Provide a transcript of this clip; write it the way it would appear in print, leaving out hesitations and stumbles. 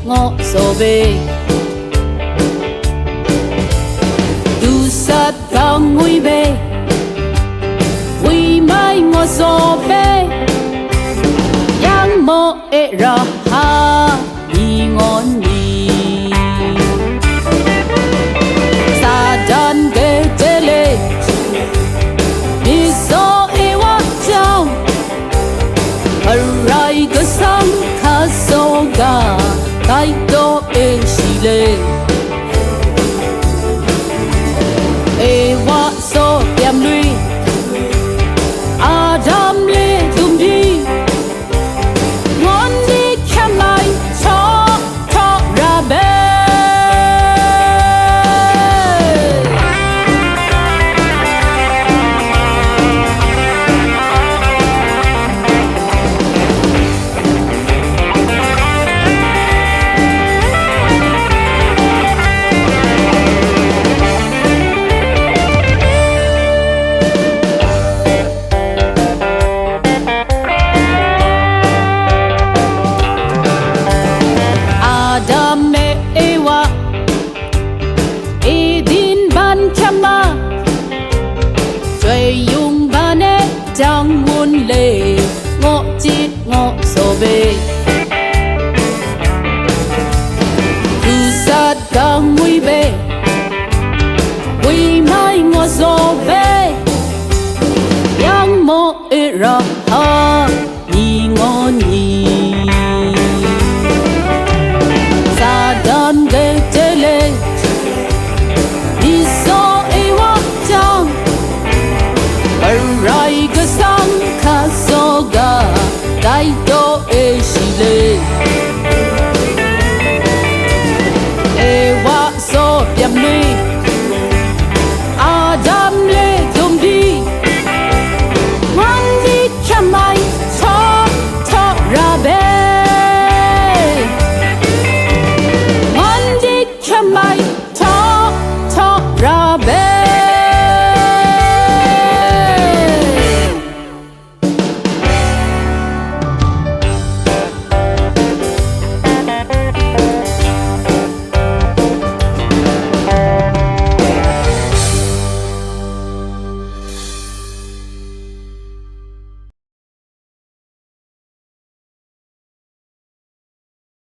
ngõ so bê du sát vang nguy bê nguy mai ngõ so bê yang mo e ra ha ni ngon ni sa dan ge tele ni so e wa chang rai ga sang kha so ga tai do e shi le e wa so yam lui adam le dum di ngon di kham lai cho ra be dùng ba nét trang muôn lệ ngõ chít ngõ so bê từ sát càng nguy bê nguy mai ngõ so bê yang mo e ra ha ni ngon ni sa dan de tele ni so e wa chang rai ga sang kha so ga dai do e